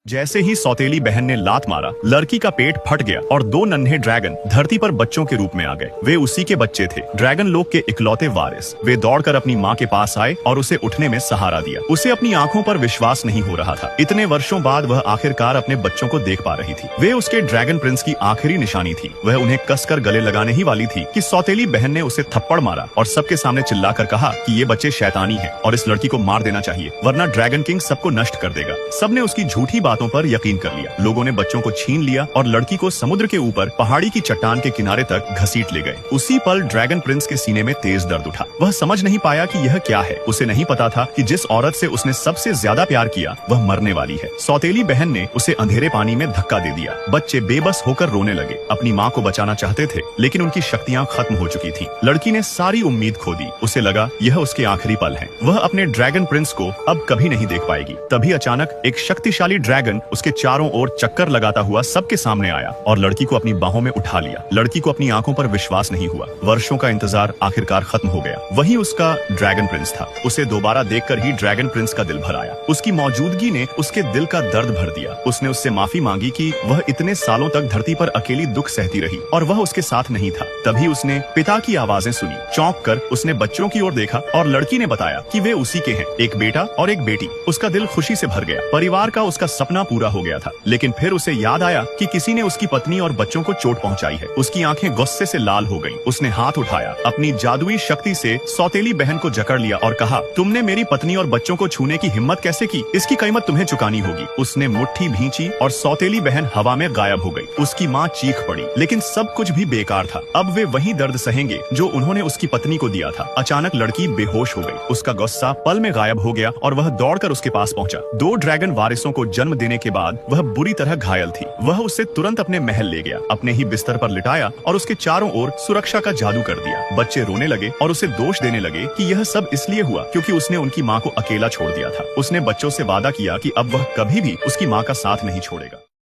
जैसे ही सौतेली बहन ने लात मारा, लड़की का पेट फट गया और दो नन्हे ड्रैगन धरती पर बच्चों के रूप में आ गए। वे उसी के बच्चे थे, ड्रैगन लोग के इकलौते वारिस। वे दौड़कर अपनी माँ के पास आए और उसे उठने में सहारा दिया। उसे अपनी आंखों पर विश्वास नहीं हो रहा था। इतने वर्षों बाद वह आखिरकार अपने बच्चों को देख पा रही थी। वे उसके ड्रैगन प्रिंस की आखिरी निशानी थी। वह उन्हें कसकर गले लगाने ही वाली थी कि सौतेली बहन ने उसे थप्पड़ मारा और सबके सामने चिल्लाकर कहा कि ये बच्चे शैतानी हैं और इस लड़की को मार देना चाहिए, वरना ड्रैगन किंग सबको नष्ट कर देगा। सबने उसकी झूठी बातों पर यकीन कर लिया। लोगों ने बच्चों को छीन लिया और लड़की को समुद्र के ऊपर पहाड़ी की चट्टान के किनारे तक घसीट ले गए। उसी पल ड्रैगन प्रिंस के सीने में तेज दर्द उठा। वह समझ नहीं पाया कि यह क्या है। उसे नहीं पता था कि जिस औरत से उसने सबसे ज्यादा प्यार किया वह मरने वाली है। सौतेली बहन ने उसे अंधेरे पानी में धक्का दे दिया। बच्चे बेबस होकर रोने लगे। अपनी माँ को बचाना चाहते थे, लेकिन उनकी शक्तियाँ खत्म हो चुकी थी। लड़की ने सारी उम्मीद खो दी। उसे लगा यह उसके आखिरी पल है। वह अपने ड्रैगन प्रिंस को अब कभी नहीं देख पाएगी। तभी अचानक एक शक्तिशाली ड्रैगन उसके चारों ओर चक्कर लगाता हुआ सबके सामने आया और लड़की को अपनी बाहों में उठा लिया। लड़की को अपनी आंखों पर विश्वास नहीं हुआ। वर्षों का इंतजार आखिरकार खत्म हो गया। वही उसका ड्रैगन प्रिंस था। उसे दोबारा देखकर ही ड्रैगन प्रिंस का दिल भर आया। उसकी मौजूदगी ने उसके दिल का दर्द भर दिया। उसने उससे माफी मांगी कि वह इतने सालों तक धरती पर अकेली दुख सहती रही और वह उसके साथ नहीं था। तभी उसने पिता की आवाजें सुनी। चौंक कर उसने बच्चों की ओर देखा और लड़की ने बताया कि वे उसी के हैं, एक बेटा और एक बेटी। उसका दिल खुशी से भर गया। परिवार का उसका सपना पूरा हो गया था। लेकिन फिर उसे याद आया कि किसी ने उसकी पत्नी और बच्चों को चोट पहुंचाई है। उसकी आंखें गुस्से से लाल हो गईं। उसने हाथ उठाया, अपनी जादुई शक्ति से सौतेली बहन को जकड़ लिया और कहा, तुमने मेरी पत्नी और बच्चों को छूने की हिम्मत कैसे की? इसकी कीमत तुम्हें चुकानी होगी। उसने मुट्ठी भींची और सौतेली बहन हवा में गायब हो गई। उसकी माँ चीख पड़ी, लेकिन सब कुछ भी बेकार था। अब वे वही दर्द सहेंगे जो उन्होंने उसकी पत्नी को दिया था। अचानक लड़की बेहोश हो गई। उसका गुस्सा पल में गायब हो गया और वह दौड़कर उसके पास पहुंचा। दो ड्रैगन वारिसों को जन्म देने के बाद वह बुरी तरह घायल थी। वह उसे तुरंत अपने महल ले गया, अपने ही बिस्तर पर लिटाया और उसके चारों ओर सुरक्षा का जादू कर दिया। बच्चे रोने लगे और उसे दोष देने लगे कि यह सब इसलिए हुआ क्योंकि उसने उनकी माँ को अकेला छोड़ दिया था। उसने बच्चों से वादा किया कि अब वह कभी भी उसकी माँ का साथ नहीं छोड़ेगा।